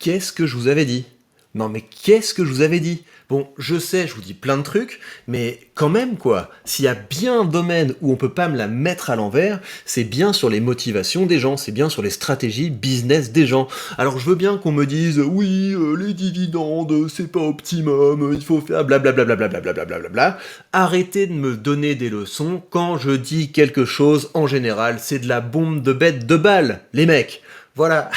Qu'est-ce que je vous avais dit? Non mais qu'est-ce que je vous avais dit? Bon, je sais, je vous dis plein de trucs, mais quand même quoi, s'il y a bien un domaine où on peut pas me la mettre à l'envers, c'est bien sur les motivations des gens, c'est bien sur les stratégies business des gens. Alors je veux bien qu'on me dise, oui, les dividendes, c'est pas optimum, il faut faire blablabla, blablabla, blablabla. Arrêtez de me donner des leçons, quand je dis quelque chose, en général, c'est de la bombe de bête de balle, les mecs. Voilà.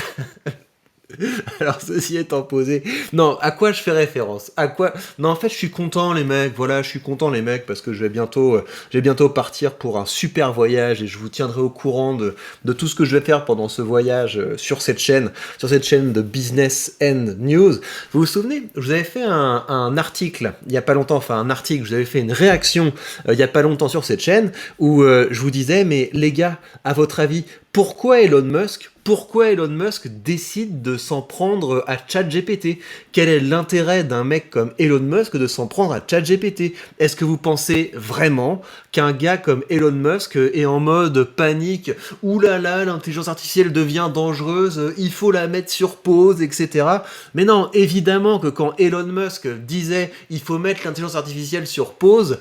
Alors ceci étant posé, non, à quoi je fais référence? À quoi? Non, en fait, je suis content les mecs. Voilà, je suis content les mecs parce que je vais bientôt partir pour un super voyage et je vous tiendrai au courant de tout ce que je vais faire pendant ce voyage sur cette chaîne de Business and News. Vous vous souvenez? Je vous avais fait un article il y a pas longtemps, enfin un article, je vous avais fait une réaction il y a pas longtemps sur cette chaîne où je vous disais, mais les gars, à votre avis, pourquoi Elon Musk décide de s'en prendre à ChatGPT? Quel est l'intérêt d'un mec comme Elon Musk de s'en prendre à ChatGPT? Est-ce que vous pensez vraiment qu'un gars comme Elon Musk est en mode panique? Ouh là là, l'intelligence artificielle devient dangereuse, il faut la mettre sur pause, etc. Mais non, évidemment que quand Elon Musk disait il faut mettre l'intelligence artificielle sur pause,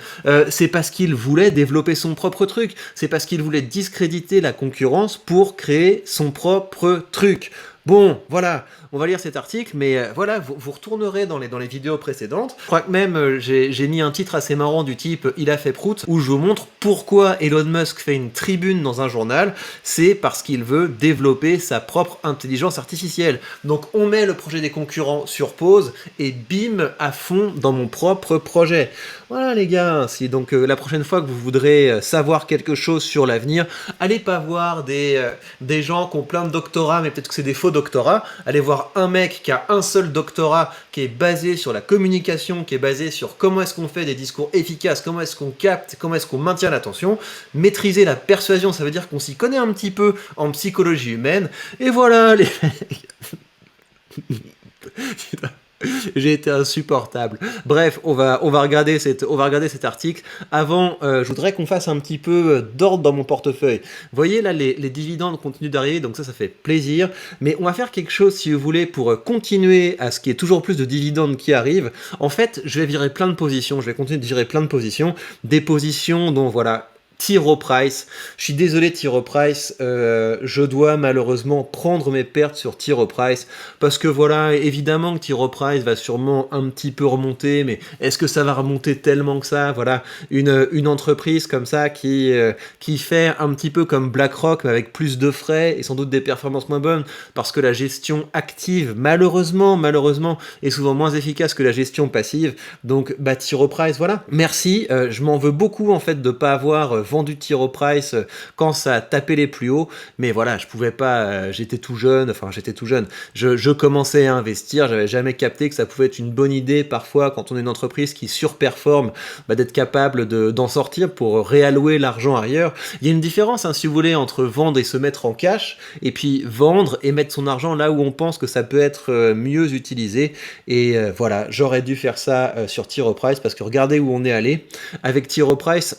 c'est parce qu'il voulait développer son propre truc, c'est parce qu'il voulait discréditer la concurrence pour créer son propre truc. Bon, voilà, on va lire cet article, mais voilà, vous retournerez dans les vidéos précédentes. Je crois que même j'ai mis un titre assez marrant du type Il a fait prout, où je vous montre pourquoi Elon Musk fait une tribune dans un journal. C'est parce qu'il veut développer sa propre intelligence artificielle. Donc on met le projet des concurrents sur pause, et bim, à fond dans mon propre projet. Voilà les gars, si donc la prochaine fois que vous voudrez savoir quelque chose sur l'avenir, allez pas voir des gens qui ont plein de doctorats, mais peut-être que c'est des faux doctorats. Allez voir un mec qui a un seul doctorat, qui est basé sur la communication, qui est basé sur comment est-ce qu'on fait des discours efficaces, comment est-ce qu'on capte, comment est-ce qu'on maintient l'attention. Maîtriser la persuasion, ça veut dire qu'on s'y connaît un petit peu en psychologie humaine. Et voilà les mecs. J'ai été insupportable. Bref, on va regarder cet article. Avant, je voudrais qu'on fasse un petit peu d'ordre dans mon portefeuille. Vous voyez là, les dividendes continuent d'arriver, donc ça fait plaisir. Mais on va faire quelque chose, si vous voulez, pour continuer à ce qu'il y ait toujours plus de dividendes qui arrivent. En fait, je vais virer plein de positions. Je vais continuer de virer plein de positions. Des positions dont, voilà, T. Rowe Price. Je suis désolé T. Rowe Price, je dois malheureusement prendre mes pertes sur T. Rowe Price, parce que voilà, évidemment que T. Rowe Price va sûrement un petit peu remonter, mais est-ce que ça va remonter tellement que ça? Voilà, une entreprise comme ça qui fait un petit peu comme BlackRock, mais avec plus de frais et sans doute des performances moins bonnes, parce que la gestion active, malheureusement, est souvent moins efficace que la gestion passive. Donc, bah, T. Rowe Price, voilà. Merci, je m'en veux beaucoup en fait de pas avoir vendu T. Rowe Price quand ça a tapé les plus hauts, mais voilà, je pouvais pas, j'étais tout jeune, je commençais à investir, j'avais jamais capté que ça pouvait être une bonne idée parfois quand on est une entreprise qui surperforme, bah, d'être capable d'en sortir pour réallouer l'argent ailleurs. Il y a une différence, hein, si vous voulez, entre vendre et se mettre en cash, et puis vendre et mettre son argent là où on pense que ça peut être mieux utilisé, et voilà, j'aurais dû faire ça sur T. Rowe Price, parce que regardez où on est allé. Avec T. Rowe Price,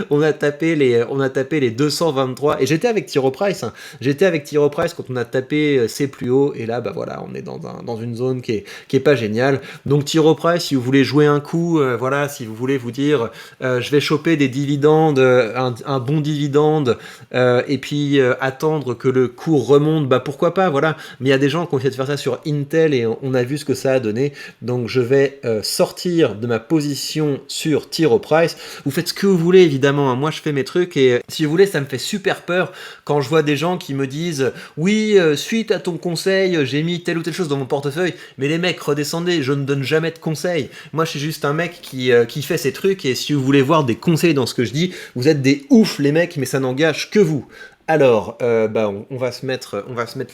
on a tapé les 223, et j'étais avec T. Rowe Price, hein. J'étais avec T. Rowe Price quand on a tapé ses plus hauts, et là, bah voilà, on est dans une zone qui est pas géniale. Donc T. Rowe Price, si vous voulez jouer un coup, voilà, si vous voulez vous dire, je vais choper des dividendes, un bon dividende, et puis attendre que le cours remonte, bah pourquoi pas, voilà. Mais il y a des gens qui ont essayé de faire ça sur Intel, et on a vu ce que ça a donné. Donc je vais sortir de ma position sur T. Rowe Price. Vous faites ce que vous voulez, évidemment, hein. Moi je fais mes trucs, et si vous voulez, ça me fait super peur quand je vois des gens qui me disent oui, suite à ton conseil, j'ai mis telle ou telle chose dans mon portefeuille. Mais les mecs, redescendez, je ne donne jamais de conseils. Moi je suis juste un mec qui fait ses trucs, et si vous voulez voir des conseils dans ce que je dis, vous êtes des oufs les mecs, mais ça n'engage que vous. Alors, bah, on va se mettre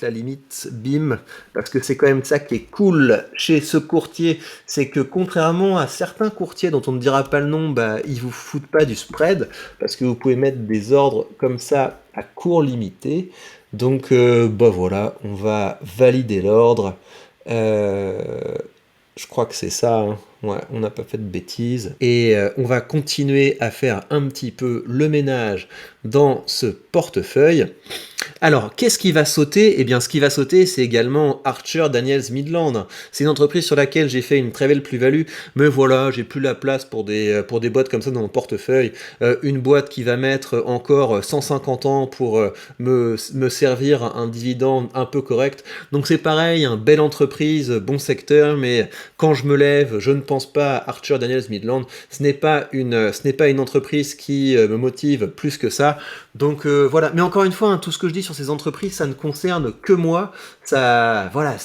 la limite, bim, parce que c'est quand même ça qui est cool chez ce courtier, c'est que contrairement à certains courtiers dont on ne dira pas le nom, bah, ils vous foutent pas du spread, parce que vous pouvez mettre des ordres comme ça à court limité. Donc, bah voilà, on va valider l'ordre. Euh, je crois que c'est ça, hein. Ouais, on n'a pas fait de bêtises. Et on va continuer à faire un petit peu le ménage dans ce portefeuille. Alors, qu'est-ce qui va sauter? Eh bien, ce qui va sauter, c'est également Archer Daniels Midland. C'est une entreprise sur laquelle j'ai fait une très belle plus-value, mais voilà, j'ai plus la place pour des boîtes comme ça dans mon portefeuille. Une boîte qui va mettre encore 150 ans pour me servir un dividende un peu correct. Donc c'est pareil, une belle entreprise, bon secteur, mais quand je me lève, je ne pense pas à Archer Daniels Midland. Ce n'est pas une entreprise qui me motive plus que ça. Donc voilà, mais encore une fois, hein, tout ce que je dis sur ces entreprises, ça ne concerne que moi. Ça, voilà,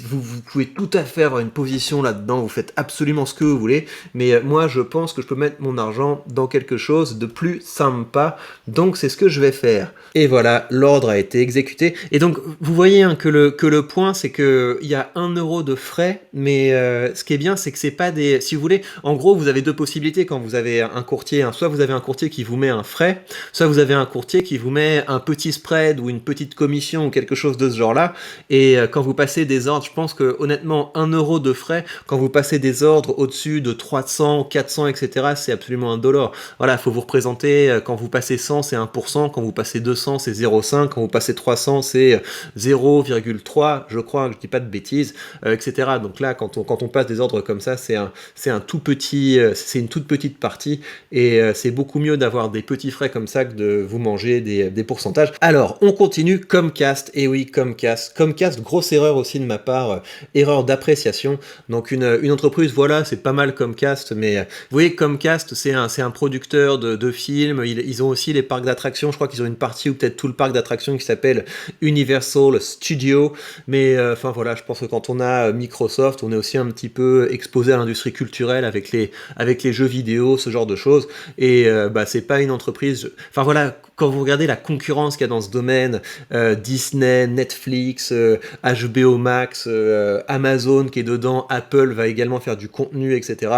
vous pouvez tout à fait avoir une position là-dedans. Vous faites absolument ce que vous voulez, mais moi, je pense que je peux mettre mon argent dans quelque chose de plus sympa. Donc c'est ce que je vais faire. Et voilà, l'ordre a été exécuté. Et donc vous voyez hein, que le point, c'est que il y a 1 € de frais, mais ce qui est bien, c'est que c'est pas des, si vous voulez, en gros, vous avez deux possibilités quand vous avez un courtier. Hein. Soit vous avez un courtier qui vous met un frais, soit vous avez un courtier qui vous met un petit spread ou une petite commission ou quelque chose de ce genre-là. Et quand vous passez des ordres, je pense que honnêtement, 1 € de frais, quand vous passez des ordres au-dessus de 300, 400, etc., c'est absolument $1. Voilà, il faut vous représenter, quand vous passez 100, c'est 1%, quand vous passez 200, c'est 0,5, quand vous passez 300, c'est 0,3, je crois, je dis pas de bêtises, etc. Donc là, quand on passe des ordres comme ça, c'est un tout petit, c'est une toute petite partie, et c'est beaucoup mieux d'avoir des petits frais comme ça que de vous manger des pourcentages. Alors, on continue, Comcast, et oui, Comcast, grosse erreur aussi de ma part, erreur d'appréciation. Donc une entreprise, voilà, c'est pas mal Comcast, mais vous voyez, Comcast, c'est un producteur de films, ils ont aussi les parcs d'attractions, je crois qu'ils ont une partie ou peut-être tout le parc d'attractions qui s'appelle Universal Studios, mais enfin voilà, je pense que quand on a Microsoft, on est aussi un petit peu exposé à l'industrie culturelle avec les jeux vidéo, ce genre de choses, et bah c'est pas une entreprise, enfin voilà, quand vous regardez la concurrence qu'il y a dans ce domaine, Disney, Netflix, HBO Max, Amazon qui est dedans, Apple va également faire du contenu, etc.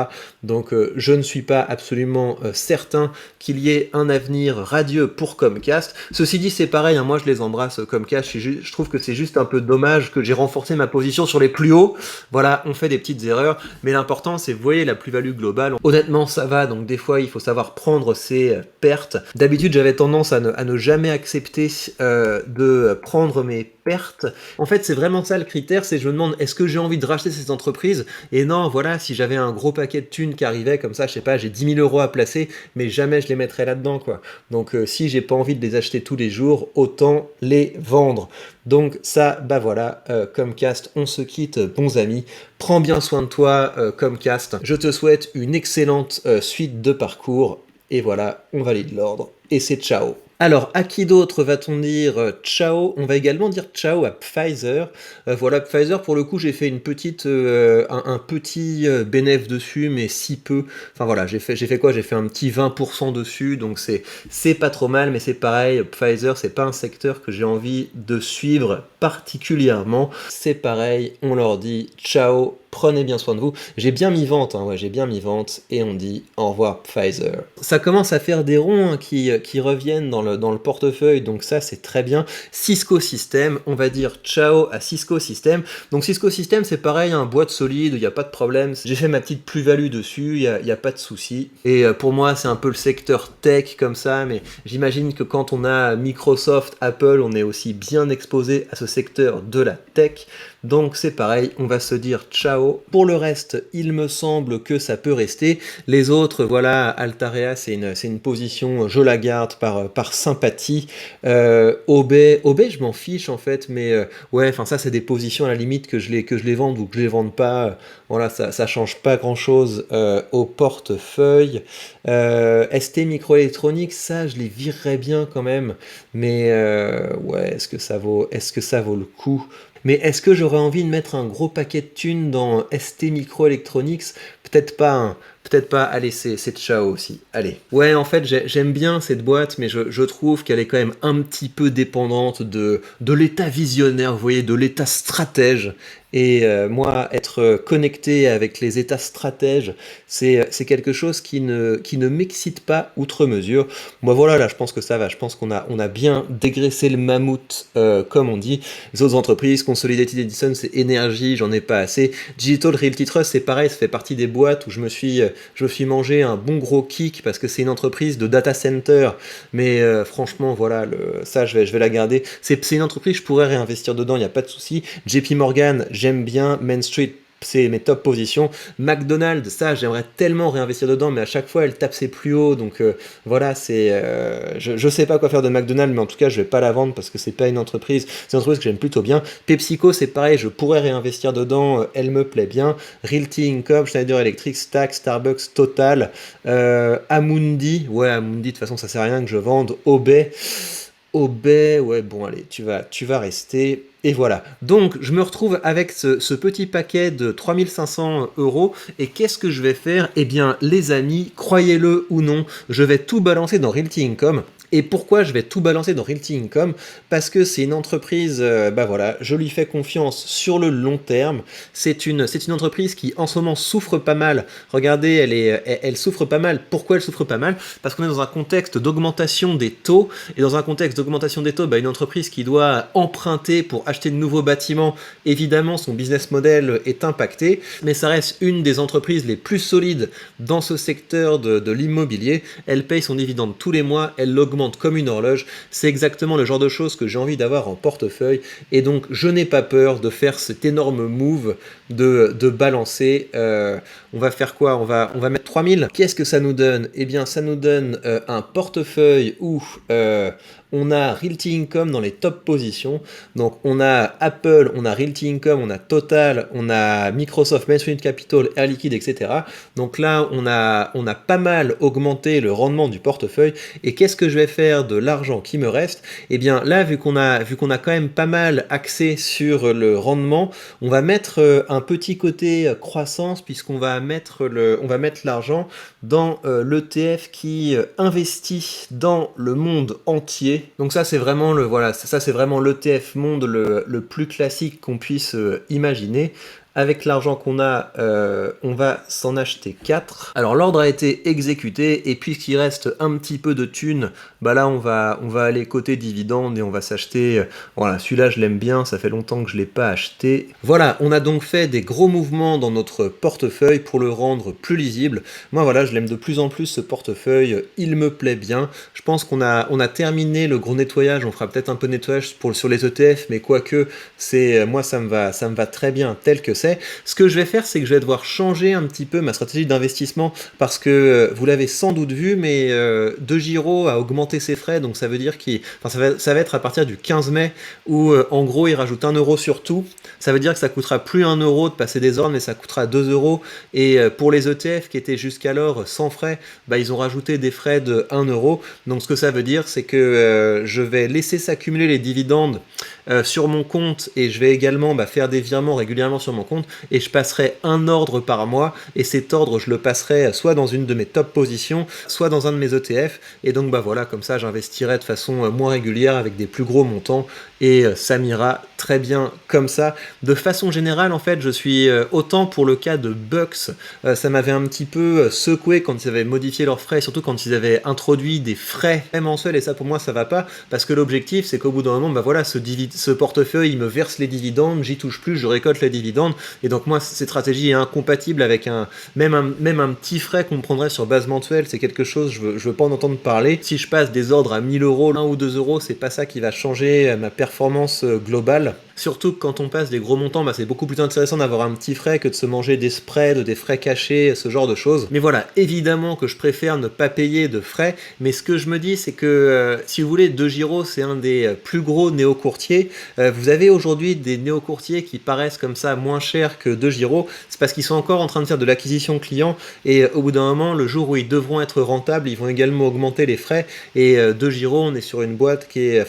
Donc je ne suis pas absolument certain qu'il y ait un avenir radieux pour Comcast. Ceci dit, c'est pareil, hein, moi je les embrasse Comcast, je trouve que c'est juste un peu dommage que j'ai renforcé ma position sur les plus hauts. Voilà, on fait des petites erreurs, mais l'important c'est, vous voyez, la plus-value globale. Honnêtement, ça va, donc des fois il faut savoir prendre ses pertes. D'habitude, j'avais tendance à ne jamais accepter de prendre mes pertes. En fait, c'est vraiment ça le critère, c'est je me demande, est-ce que j'ai envie de racheter cette entreprise? Et non, voilà, si j'avais un gros paquet de thunes qui arrivait, comme ça, je sais pas, j'ai 10 000 € à placer, mais jamais je les mettrais là-dedans, quoi. Donc si j'ai pas envie de les acheter tous les jours, autant les vendre. Donc ça, bah voilà, Comcast, on se quitte, bons amis. Prends bien soin de toi, Comcast. Je te souhaite une excellente suite de parcours. Et voilà, on valide l'ordre. Et c'est ciao. Alors, à qui d'autre va-t-on dire ciao? On va également dire ciao à Pfizer. Voilà, Pfizer, pour le coup, j'ai fait une petite, un petit bénéfice dessus, mais si peu. Enfin voilà, j'ai fait quoi? J'ai fait un petit 20% dessus, donc c'est pas trop mal, mais c'est pareil, Pfizer, c'est pas un secteur que j'ai envie de suivre particulièrement. C'est pareil, on leur dit ciao, prenez bien soin de vous. J'ai bien mis vente, hein, ouais, j'ai bien mis vente, et on dit au revoir Pfizer. Ça commence à faire des ronds hein, qui reviennent dans le portefeuille, donc ça c'est très bien. Cisco System, on va dire ciao à Cisco System. Donc Cisco System, c'est pareil, un boîte solide, il n'y a pas de problème. J'ai fait ma petite plus-value dessus, il n'y a pas de souci. Et pour moi, c'est un peu le secteur tech comme ça, mais j'imagine que quand on a Microsoft, Apple, on est aussi bien exposé à ce secteur de la tech. Donc c'est pareil, on va se dire ciao. Pour le reste, il me semble que ça peut rester. Les autres, voilà, Altarea, c'est une position, je la garde par sympathie. OB, je m'en fiche en fait, mais ouais, enfin ça c'est des positions à la limite que je les vende ou que je les vende pas. Voilà, ça change pas grand chose au portefeuille. ST Microelectronics, ça je les virerais bien quand même, mais ouais, est-ce que ça vaut le coup? Mais est-ce que j'aurais envie de mettre un gros paquet de thunes dans ST Microelectronics? Peut-être pas, hein. Peut-être pas, allez, c'est ciao aussi. Allez. Ouais, en fait, j'aime bien cette boîte, mais je trouve qu'elle est quand même un petit peu dépendante de l'état visionnaire, vous voyez, de l'état stratège. Et moi, être connecté avec les états stratèges, c'est quelque chose qui ne m'excite pas outre mesure. Moi, voilà, là, je pense que ça va. Je pense on a bien dégraissé le mammouth, comme on dit. Les autres entreprises, Consolidated Edison, c'est énergie, j'en ai pas assez. Digital Realty Trust, c'est pareil, ça fait partie des boîtes où je me suis mangé un bon gros kick parce que c'est une entreprise de data center. Mais franchement, voilà, ça, je vais la garder. C'est une entreprise, je pourrais réinvestir dedans, il n'y a pas de souci. JP Morgan, j'aime bien. Main Street, c'est mes top positions. McDonald's, ça, j'aimerais tellement réinvestir dedans, mais à chaque fois, elle tape ses plus hauts. Donc voilà, je sais pas quoi faire de McDonald's, mais en tout cas, je vais pas la vendre parce que c'est pas une entreprise. C'est une entreprise que j'aime plutôt bien. PepsiCo, c'est pareil, je pourrais réinvestir dedans. Elle me plaît bien. Realty Income, Schneider Electric, Stack, Starbucks, Total, Amundi. Ouais, Amundi, de toute façon, ça sert à rien que je vende. Obey, ouais, bon, allez, tu vas rester. Et voilà. Donc, je me retrouve avec ce petit paquet de 3 500 euros. Et qu'est-ce que je vais faire? Eh bien, les amis, croyez-le ou non, je vais tout balancer dans Realty Income. Et pourquoi je vais tout balancer dans Realty Income? Parce que c'est une entreprise, bah voilà, je lui fais confiance sur le long terme. C'est une entreprise qui en ce moment souffre pas mal. Regardez, elle souffre pas mal. Pourquoi elle souffre pas mal? Parce qu'on est dans un contexte d'augmentation des taux. Et dans un contexte d'augmentation des taux, bah, une entreprise qui doit emprunter pour acheter de nouveaux bâtiments, évidemment, son business model est impacté. Mais ça reste une des entreprises les plus solides dans ce secteur de l'immobilier. Elle paye son dividende tous les mois, elle l'augmente comme une horloge. C'est exactement le genre de choses que j'ai envie d'avoir en portefeuille. Et donc, je n'ai pas peur de faire cet énorme move de balancer. On va faire quoi? On va mettre 3000. Qu'est-ce que ça nous donne? Eh bien, ça nous donne un portefeuille où on a Realty Income dans les top positions. Donc, on a Apple, on a Realty Income, on a Total, on a Microsoft, Main Street Capital, Air Liquide, etc. Donc là, on a pas mal augmenté le rendement du portefeuille. Et qu'est-ce que je vais faire de l'argent qui me reste? Eh bien, là, vu qu'on a quand même pas mal axé sur le rendement, on va mettre un petit côté croissance puisqu'on va mettre l'argent dans l'ETF qui investit dans le monde entier. Donc ça c'est vraiment c'est vraiment l'ETF monde le plus classique qu'on puisse imaginer. Avec l'argent qu'on a, on va s'en acheter 4. Alors l'ordre a été exécuté et puisqu'il reste un petit peu de thunes, bah là on va aller côté dividende et on va s'acheter, voilà, celui-là je l'aime bien, ça fait longtemps que je ne l'ai pas acheté. Voilà, on a donc fait des gros mouvements dans notre portefeuille pour le rendre plus lisible. Moi voilà, je l'aime de plus en plus ce portefeuille, il me plaît bien. Je pense qu'on a terminé le gros nettoyage, on fera peut-être un peu de nettoyage sur les ETF, mais quoique, moi ça me va très bien tel que c'est. Ce que je vais faire, c'est que je vais devoir changer un petit peu ma stratégie d'investissement parce que vous l'avez sans doute vu, mais De Giro a augmenté ses frais, donc ça veut dire ça va être à partir du 15 mai où en gros il rajoute 1 euro sur tout. Ça veut dire que ça coûtera plus 1 euro de passer des ordres, mais ça coûtera 2 euros. Et pour les ETF qui étaient jusqu'alors sans frais, bah, ils ont rajouté des frais de 1 euro. Donc ce que ça veut dire, c'est que je vais laisser s'accumuler les dividendes sur mon compte et je vais également faire des virements régulièrement sur mon compte et je passerai un ordre par mois et cet ordre je le passerai soit dans une de mes top positions, soit dans un de mes ETF et donc voilà, comme ça j'investirai de façon moins régulière avec des plus gros montants et ça m'ira très bien comme ça. De façon générale, en fait, je suis autant pour le cas de Bucks, ça m'avait un petit peu secoué quand ils avaient modifié leurs frais, surtout quand ils avaient introduit des frais mensuels et ça pour moi ça va pas parce que l'objectif c'est qu'au bout d'un moment, voilà, ce portefeuille il me verse les dividendes, j'y touche plus, je récolte les dividendes et donc moi cette stratégie est incompatible avec même un petit frais qu'on prendrait sur base mensuelle, c'est quelque chose, je veux pas en entendre parler. Si je passe des ordres à 1000 euros, 1 ou 2 euros, c'est pas ça qui va changer ma performance globale. Surtout que quand on passe des gros montants, c'est beaucoup plus intéressant d'avoir un petit frais que de se manger des spreads, des frais cachés, ce genre de choses. Mais voilà, évidemment que je préfère ne pas payer de frais, mais ce que je me dis, c'est que si vous voulez, De Giro, c'est un des plus gros néo-courtiers. Vous avez aujourd'hui des néo-courtiers qui paraissent comme ça moins chers que De Giro, c'est parce qu'ils sont encore en train de faire de l'acquisition client, et au bout d'un moment, le jour où ils devront être rentables, ils vont également augmenter les frais, et De Giro, on est sur une boîte qui est,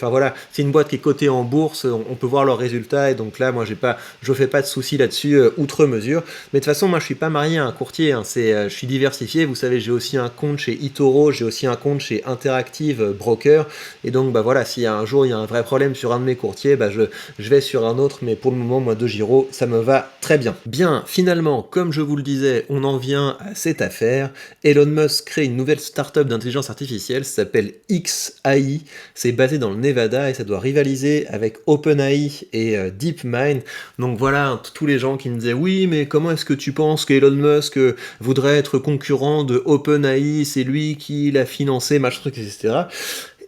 c'est une boîte qui est cotée en bourse, on peut voir leurs résultats résultats, et donc là, moi, je fais pas de soucis là-dessus, outre mesure. Mais de toute façon, moi, je suis pas marié à un courtier, hein, je suis diversifié, vous savez, j'ai aussi un compte chez eToro, j'ai aussi un compte chez Interactive Broker, et donc, bah voilà, si un jour il y a un vrai problème sur un de mes courtiers, bah je vais sur un autre, mais pour le moment, moi, DeGiro, ça me va très bien. Bien, finalement, comme je vous le disais, on en vient à cette affaire. Elon Musk crée une nouvelle startup d'intelligence artificielle, ça s'appelle xAI, c'est basé dans le Nevada et ça doit rivaliser avec OpenAI et DeepMind. Donc voilà, tous les gens qui me disaient oui, mais comment est-ce que tu penses qu'Elon Musk voudrait être concurrent de OpenAI, c'est lui qui l'a financé, machin truc, etc.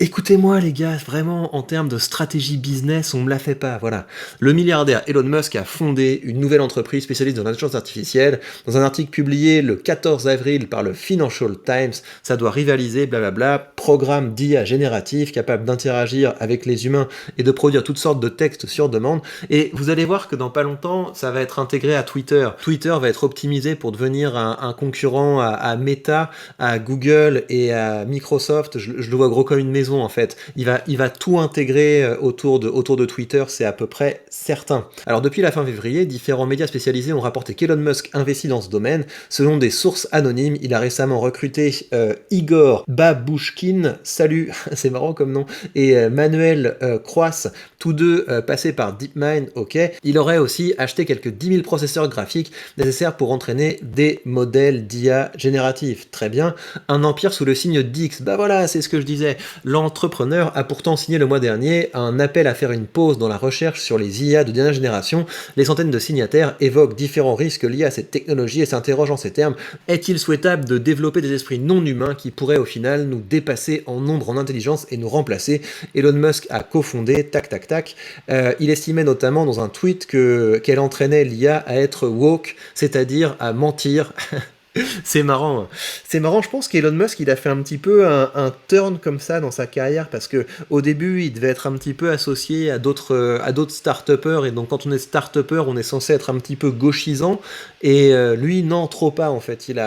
Écoutez-moi les gars, vraiment en termes de stratégie business, on me la fait pas, voilà. Le milliardaire Elon Musk a fondé une nouvelle entreprise spécialiste dans l'intelligence artificielle. Dans un article publié le 14 avril par le Financial Times, ça doit rivaliser, blablabla, programme d'IA génératif capable d'interagir avec les humains et de produire toutes sortes de textes sur demande. Et vous allez voir que dans pas longtemps, ça va être intégré à Twitter. Twitter va être optimisé pour devenir un concurrent à Meta, à Google et à Microsoft. Je le vois gros comme une maison en fait. Il va tout intégrer autour de Twitter, c'est à peu près certain. Alors depuis la fin février, différents médias spécialisés ont rapporté qu'Elon Musk investit dans ce domaine. Selon des sources anonymes, il a récemment recruté Igor Babushkin, salut, c'est marrant comme nom, et Manuel Croisse, tous deux passés par DeepMind, ok. Il aurait aussi acheté quelques 10 000 processeurs graphiques nécessaires pour entraîner des modèles d'IA génératifs. Très bien. Un empire sous le signe d'X. Bah voilà, c'est ce que je disais. L'entrepreneur a pourtant signé le mois dernier un appel à faire une pause dans la recherche sur les IA de dernière génération. Les centaines de signataires évoquent différents risques liés à cette technologie et s'interrogent en ces termes. Est-il souhaitable de développer des esprits non humains qui pourraient au final nous dépasser en nombre, en intelligence et nous remplacer? Elon Musk a cofondé, tac tac tac. Il estimait notamment dans un tweet qu'elle entraînait l'IA à être woke, c'est-à-dire à mentir. C'est marrant. C'est marrant, je pense qu'Elon Musk, il a fait un petit peu un turn comme ça dans sa carrière, parce que au début, il devait être un petit peu associé à d'autres start-upers, et donc quand on est start-upper, on est censé être un petit peu gauchisant, et lui, non, trop pas, en fait. Il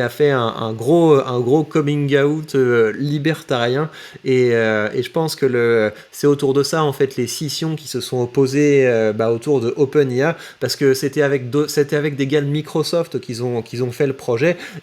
a fait un gros coming out libertarien, et je pense que c'est autour de ça, en fait, les scissions qui se sont opposées autour de OpenIA, parce que c'était avec des gars de Microsoft qu'ils ont fait le projet,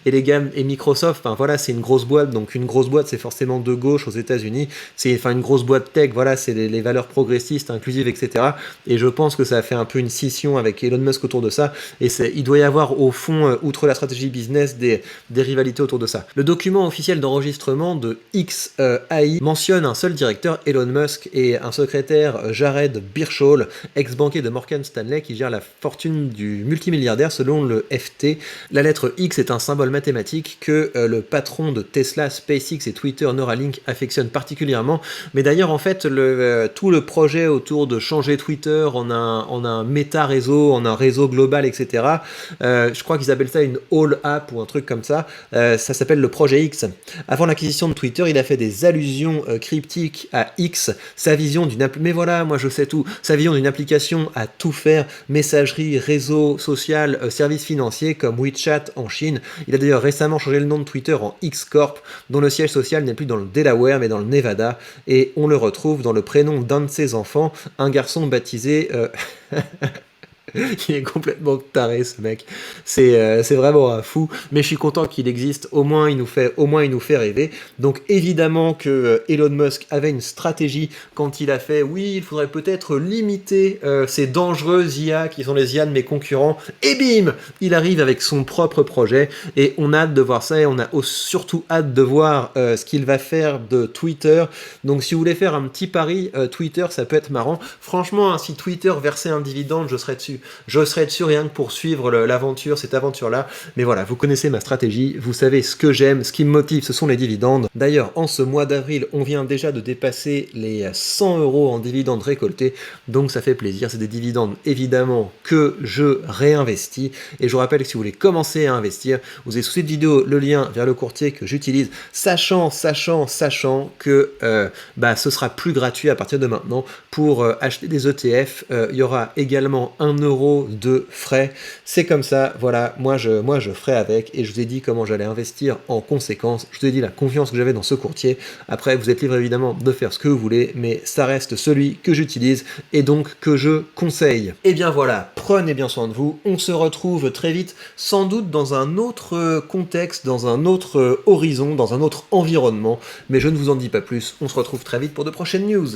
et les gars et Microsoft, enfin voilà, c'est une grosse boîte, donc une grosse boîte c'est forcément de gauche aux États-Unis, c'est une grosse boîte tech, voilà, c'est les valeurs progressistes, inclusives, etc. Et je pense que ça a fait un peu une scission avec Elon Musk autour de ça, et il doit y avoir au fond, outre la stratégie business, des rivalités autour de ça. Le document officiel d'enregistrement de xAI mentionne un seul directeur, Elon Musk, et un secrétaire, Jared Birchall, ex-banquier de Morgan Stanley, qui gère la fortune du multimilliardaire selon le FT. La lettre X est un symbole mathématique que le patron de Tesla, SpaceX et Twitter, Neuralink, affectionne particulièrement. Mais d'ailleurs, en fait, tout le projet autour de changer Twitter en un méta-réseau, en un réseau global, etc., je crois qu'ils appellent ça une All App ou un truc comme ça, ça s'appelle le projet X. Avant l'acquisition de Twitter, il a fait des allusions cryptiques à X, sa vision mais voilà, moi je sais tout, sa vision d'une application à tout faire, messagerie, réseau social, services financiers comme WeChat en Chine. Il a d'ailleurs récemment changé le nom de Twitter en X Corp, dont le siège social n'est plus dans le Delaware mais dans le Nevada, et on le retrouve dans le prénom d'un de ses enfants, un garçon baptisé... Il est complètement taré ce mec, c'est vraiment un fou, mais je suis content qu'il existe, au moins il nous fait rêver. Donc évidemment que Elon Musk avait une stratégie quand il a fait oui, il faudrait peut-être limiter ces dangereuses IA qui sont les IA de mes concurrents, et bim, il arrive avec son propre projet, et on a hâte de voir ça, et on a surtout hâte de voir ce qu'il va faire de Twitter. Donc si vous voulez faire un petit pari, Twitter ça peut être marrant, franchement, hein, si Twitter versait un dividende, je serais dessus. Je serais dessus rien que pour suivre cette aventure-là. Mais voilà, vous connaissez ma stratégie, vous savez ce que j'aime, ce qui me motive, ce sont les dividendes. D'ailleurs, en ce mois d'avril, on vient déjà de dépasser les 100 € en dividendes récoltés, donc ça fait plaisir. C'est des dividendes, évidemment, que je réinvestis. Et je vous rappelle que si vous voulez commencer à investir, vous avez sous cette vidéo le lien vers le courtier que j'utilise, sachant que ce sera plus gratuit à partir de maintenant pour acheter des ETF. Il y aura également 1 € € de frais. C'est comme ça, voilà, moi je ferai avec, et je vous ai dit comment j'allais investir en conséquence, je vous ai dit la confiance que j'avais dans ce courtier. Après, vous êtes libre évidemment de faire ce que vous voulez, mais ça reste celui que j'utilise et donc que je conseille. Et bien voilà, prenez bien soin de vous, on se retrouve très vite, sans doute dans un autre contexte, dans un autre horizon, dans un autre environnement, mais je ne vous en dis pas plus, on se retrouve très vite pour de prochaines news.